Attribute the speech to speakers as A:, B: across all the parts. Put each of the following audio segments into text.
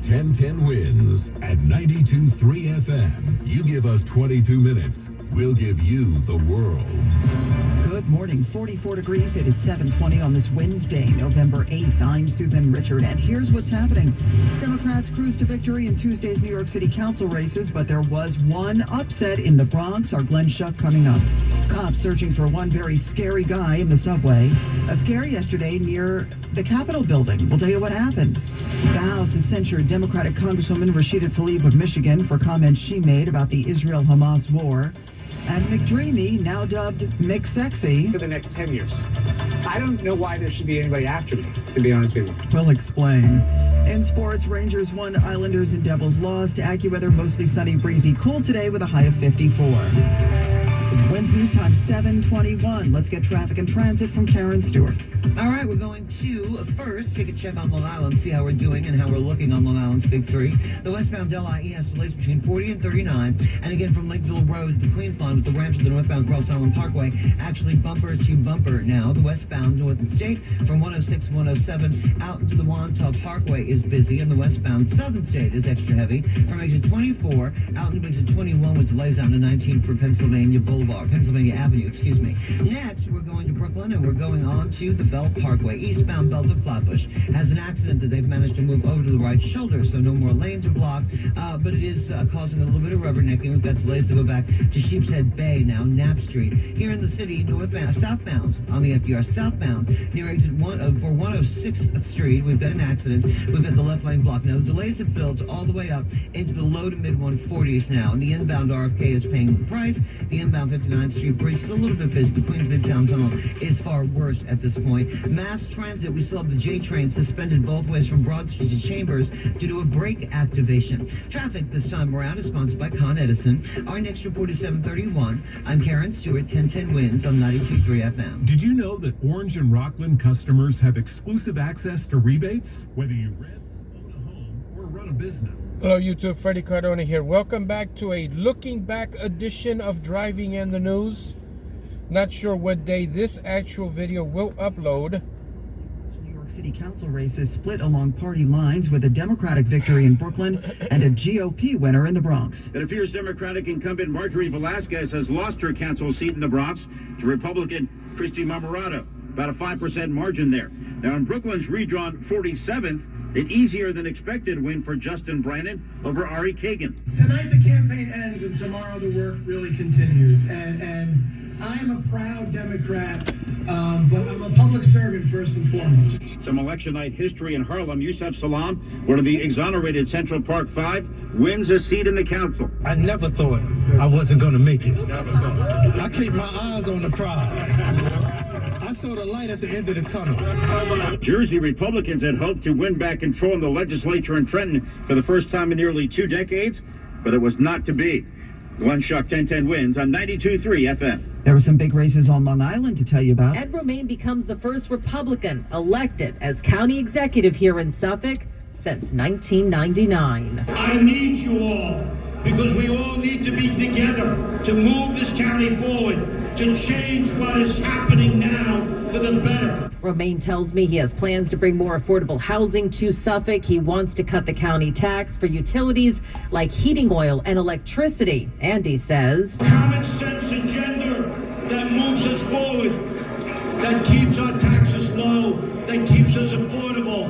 A: 1010 wins at 92.3 FM. You give us 22 minutes, we'll give you the world.
B: Good morning, 44 degrees. It is 7:20 on this Wednesday, November 8th. I'm Susan Richard, and here's what's happening. Democrats cruised to victory in Tuesday's New York City Council races, but there was one upset in the Bronx. Our Glenn Schuck coming up. Cops searching for one very scary guy in the subway. A scare yesterday near the Capitol building. We'll tell you what happened. The House has censured Democratic Congresswoman Rashida Tlaib of Michigan for comments she made about the Israel-Hamas war. And McDreamy, now dubbed McSexy,
C: for the next 10 years. I don't know why there should be anybody after me, to be honest with you.
B: We'll explain. In sports, Rangers won, Islanders and Devils lost. AccuWeather, mostly sunny, breezy, cool today with a high of 54. Wednesday news time, 7:21. Let's get traffic and transit from Karen Stewart.
D: All right, we're going to first take a check on Long Island, see how we're doing and how we're looking on Long Island's Big Three. The westbound LIE has delays between 40 and 39. And again, from Lakeville Road, the Queens line with the ramp to the northbound Ross Island Parkway, actually bumper to bumper now. The westbound North and State from 106 107 out into the Wantagh Parkway is busy, and the westbound Southern State is extra heavy from exit 24 out into exit 21 with delays out to 19 for Pennsylvania Avenue, excuse me. Next, we're going to Brooklyn, and we're going on to the Belt Parkway. Eastbound Belt of Flatbush has an accident that they've managed to move over to the right shoulder, so no more lanes are blocked, but it is causing a little bit of rubbernecking. We've got delays to go back to Sheepshead Bay now, Knapp Street. Here in the city, southbound on the FDR, southbound near exit 106th Street, we've got an accident. We've got the left lane blocked. Now, the delays have built all the way up into the low to mid 140s now, and the inbound RFK is paying the price. The inbound 59th Street Bridge is a little bit busy. The Queens Midtown Tunnel is far worse at this point. Mass transit, we still have the J train suspended both ways from Broad Street to Chambers due to a brake activation. Traffic this time around is sponsored by Con Edison. Our next report is 7:31. I'm Karen Stewart, 1010 wins on 92.3 FM.
E: Did you know that Orange and Rockland customers have exclusive access to rebates, whether you rent, own a home, or run a business?
F: Hello YouTube, Freddie Cardona here. Welcome back to a looking back edition of Driving in the News. Not sure what day this actual video will upload.
B: New York City Council races split along party lines with a Democratic victory in Brooklyn and a GOP winner in the Bronx.
G: It appears Democratic incumbent Marjorie Velasquez has lost her council seat in the Bronx to Republican Christy Marmorato, about a 5% margin there. Now in Brooklyn's redrawn 47th, an easier than expected win for Justin Brannon over Ari Kagan.
H: Tonight the campaign ends and tomorrow the work really continues. And I am a proud Democrat, but I'm a public servant first and foremost.
G: Some election night history in Harlem. Yusef Salaam, one of the exonerated Central Park Five, wins a seat in the council.
I: I never thought I wasn't going to make it. I keep my eyes on the prize. I saw the light at the end of the tunnel.
G: Jersey Republicans had hoped to win back control in the legislature in Trenton for the first time in nearly 2 decades, but it was not to be. Glenn Schuck, 1010 wins on 92.3 FM.
B: There were some big races on Long Island to tell you about.
J: Ed Romaine becomes the first Republican elected as county executive here in Suffolk since 1999.
K: I need you all, because we all need to be together to move this county forward, to change what is happening now for the better.
J: Romaine tells me he has plans to bring more affordable housing to Suffolk. He wants to cut the county tax for utilities like heating oil and electricity. And he says,
K: common sense agenda that moves us forward, that keeps our taxes low, that keeps us affordable,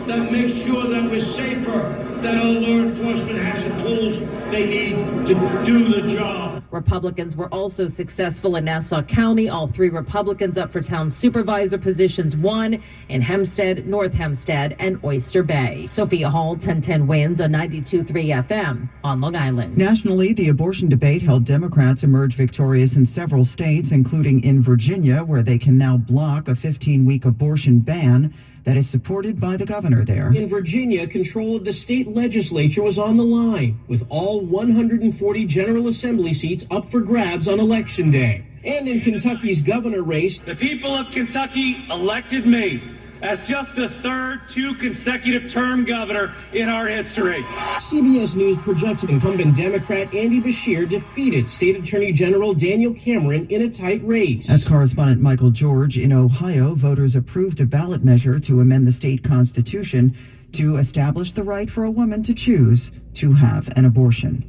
K: that makes sure that we're safer, that our law enforcement has the tools they need to do the job.
J: Republicans were also successful in Nassau County. All 3 Republicans up for town supervisor positions won in Hempstead, North Hempstead, and Oyster Bay. Sophia Hall, 1010 wins on 92.3 FM on Long Island.
B: Nationally, the abortion debate helped Democrats emerge victorious in several states, including in Virginia, where they can now block a 15-week abortion ban that is supported by the governor there.
L: In Virginia, control of the state legislature was on the line, with all 140 General Assembly seats up for grabs on Election Day. And in Kentucky's governor race,
M: the people of Kentucky elected me as just the third 2 consecutive term governor in our history.
L: CBS News projects incumbent Democrat Andy Beshear defeated State Attorney General Daniel Cameron in a tight race.
B: That's correspondent Michael George. In Ohio, voters approved a ballot measure to amend the state constitution to establish the right for a woman to choose to have an abortion.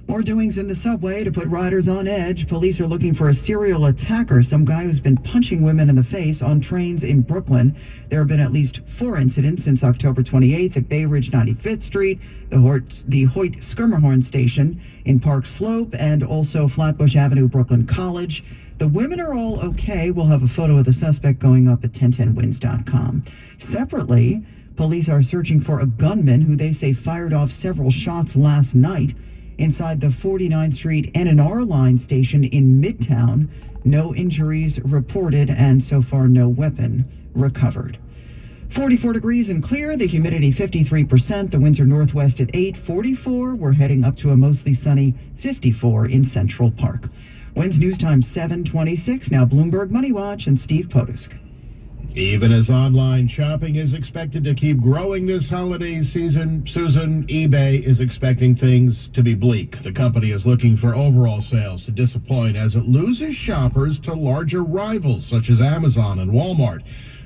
B: More doings in the subway to put riders on edge. Police are looking for a serial attacker, some guy who's been punching women in the face on trains in Brooklyn. There have been at least 4 incidents since October 28th at Bay Ridge 95th Street, the Hoyt-Schermerhorn station in Park Slope, and also Flatbush Avenue, Brooklyn College. The women are all okay. We'll have a photo of the suspect going up at 1010wins.com. Separately, police are searching for a gunman who they say fired off several shots last night inside the 49th Street N&R line station in Midtown. No injuries reported, and so far no weapon recovered. 44 degrees and clear, the humidity 53%, the winds are northwest at 8, 44. We're heading up to a mostly sunny 54 in Central Park. Winds news time 7:26. Now Bloomberg Money Watch and Steve Potusk.
N: Even as online shopping is expected to keep growing this holiday season, Susan, eBay is expecting things to be bleak. The company is looking for overall sales to disappoint as it loses shoppers to larger rivals such as Amazon and Walmart.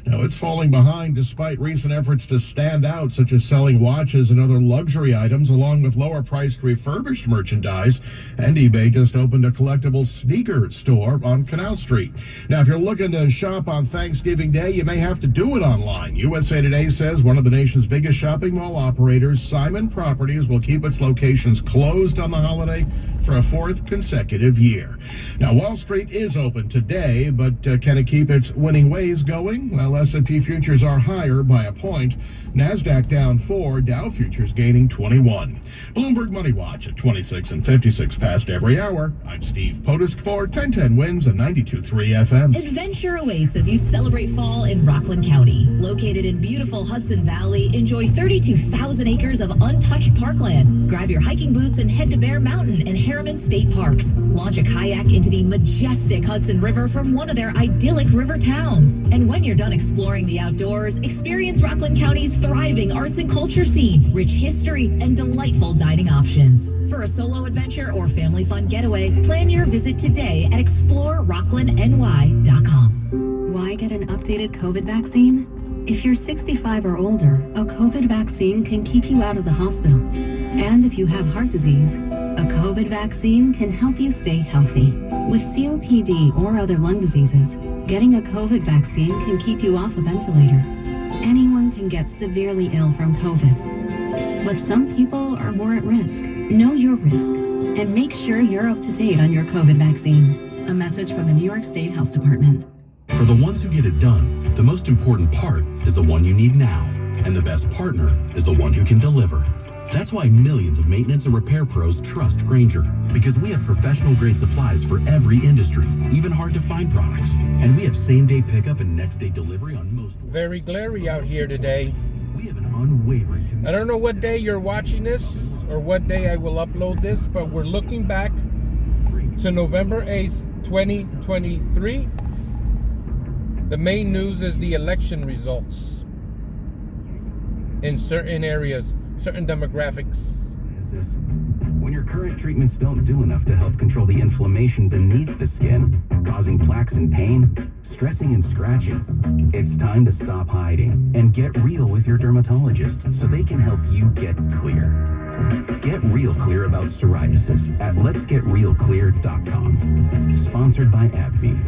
N: Now, it's falling behind despite recent efforts to stand out, such as selling watches and other luxury items, along with lower-priced refurbished merchandise. And eBay just opened a collectible sneaker store on Canal Street. Now, if you're looking to shop on Thanksgiving Day, you may have to do it online. USA Today says one of the nation's biggest shopping mall operators, Simon Properties, will keep its locations closed on the holiday for a 4th consecutive year. Now, Wall Street is open today, but can it keep its winning ways going? Well, S&P futures are higher by a point. NASDAQ down 4, Dow futures gaining 21. Bloomberg Money Watch at 26 and 56 past every hour. I'm Steve Potusk for 1010 Wins and 92.3 FM.
O: Adventure awaits as you celebrate fall in Rockland County. Located in beautiful Hudson Valley, enjoy 32,000 acres of untouched parkland. Grab your hiking boots and head to Bear Mountain and Harriman State Parks. Launch a kayak into the majestic Hudson River from one of their idyllic river towns. And when you're done exploring the outdoors, experience Rockland County's thriving arts and culture scene, rich history, and delightful dining options. For a solo adventure or family fun getaway, plan your visit today at explorerocklandny.com.
P: Why get an updated COVID vaccine? If you're 65 or older, a COVID vaccine can keep you out of the hospital. And if you have heart disease, a COVID vaccine can help you stay healthy. With COPD or other lung diseases, getting a COVID vaccine can keep you off a ventilator. Anyone can get severely ill from COVID, but some people are more at risk. Know your risk and make sure you're up to date on your COVID vaccine. A message from the New York State Health Department.
Q: For the ones who get it done, the most important part is the one you need now, and the best partner is the one who can deliver. That's why millions of maintenance and repair pros trust Grainger, because we have professional-grade supplies for every industry, even hard-to-find products. And we have same-day pickup and next-day delivery on most...
F: Very glary out here today.
Q: We have an unwavering commitment.
F: I don't know what day you're watching this or what day I will upload this, but we're looking back to November 8th, 2023. The main news is the election results in certain areas, certain demographics.
R: When your current treatments don't do enough to help control the inflammation beneath the skin, causing plaques and pain, stressing and scratching, it's time to stop hiding and get real with your dermatologist so they can help you get clear. Get real clear about psoriasis at letsgetrealclear.com. Sponsored by AbbVie.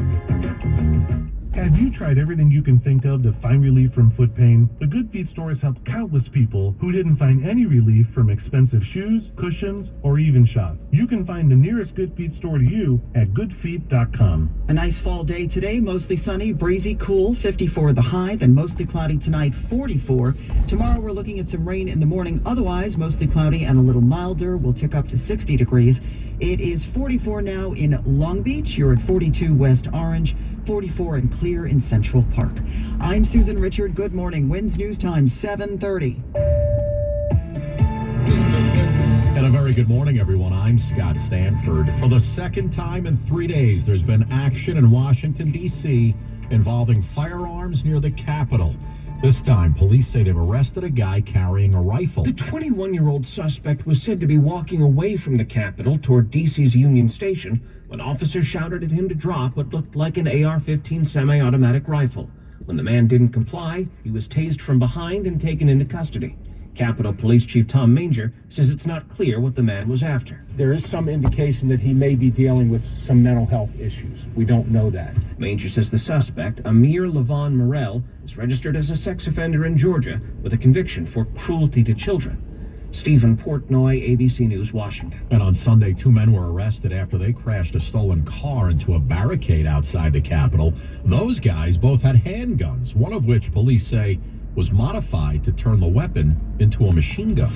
E: Have you tried everything you can think of to find relief from foot pain? The Good Feet store has helped countless people who didn't find any relief from expensive shoes, cushions, or even shots. You can find the nearest Good Feet store to you at goodfeet.com.
B: A nice fall day today, mostly sunny, breezy, cool, 54 the high, then mostly cloudy tonight, 44. Tomorrow we're looking at some rain in the morning, otherwise mostly cloudy and a little milder. We'll tick up to 60 degrees. It is 44 now in Long Beach. You're at 42 West Orange. 44 and clear in Central Park. I'm Susan Richard. Good morning. Winds News Time 7:30.
S: And a very good morning, everyone. I'm Scott Stanford. For the second time in 3 days, there's been action in Washington, D.C. involving firearms near the Capitol. This time, police say they've arrested a guy carrying a rifle.
L: The 21-year-old suspect was said to be walking away from the Capitol toward D.C.'s Union Station when officers shouted at him to drop what looked like an AR-15 semi-automatic rifle. When the man didn't comply, he was tased from behind and taken into custody. Capitol Police Chief Tom Manger says it's not clear what the man was after.
T: There is some indication that he may be dealing with some mental health issues. We don't know that.
L: Manger says the suspect, Amir Levon Morel, is registered as a sex offender in Georgia with a conviction for cruelty to children. Stephen Portnoy, ABC News, Washington.
S: And on Sunday, 2 men were arrested after they crashed a stolen car into a barricade outside the Capitol. Those guys both had handguns, one of which police say was modified to turn the weapon into a machine gun.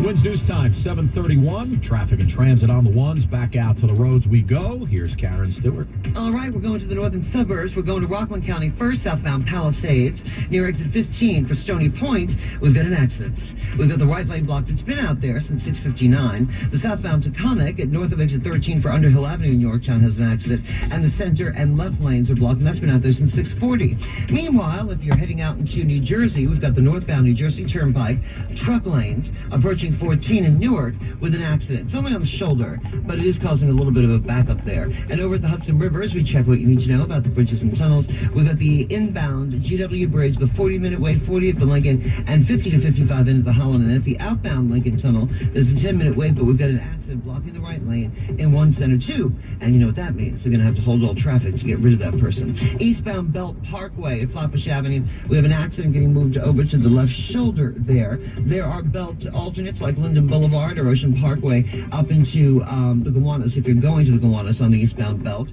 S: Wins News Time, 7:31. Traffic and transit on the ones. Back out to the roads we go. Here's Karen Stewart.
D: All right, we're going to the northern suburbs. We're going to Rockland County first, southbound Palisades. Near exit 15 for Stony Point, we've got an accident. We've got the right lane blocked. It's been out there since 6:59. The southbound Taconic at north of exit 13 for Underhill Avenue in Yorktown has an accident. And the center and left lanes are blocked, and that's been out there since 6:40. Meanwhile, if you're heading out into New Jersey, we've got the northbound New Jersey Turnpike, truck lanes approaching 14 in Newark with an accident. It's only on the shoulder, but it is causing a little bit of a backup there. And over at the Hudson River, as we check what you need to know about the bridges and tunnels, we've got the inbound GW Bridge, the 40-minute wait, 40 at the Lincoln, and 50 to 55 into the Holland. And at the outbound Lincoln Tunnel, there's a 10-minute wait, but we've got an accident blocking the right lane in 1 Center 2. And you know what that means. They're going to have to hold all traffic to get rid of that person. Eastbound Belt Parkway at Flatbush Avenue, we have an accident getting moved over to the left shoulder there. There are belt alternates like Linden Boulevard or Ocean Parkway up into the Gowanus if you're going to the Gowanus on the eastbound belt.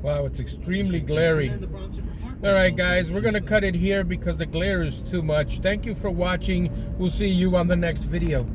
F: Wow, it's extremely glary. All right, guys, we're going to cut it here because the glare is too much. Thank you for watching. We'll see you on the next video.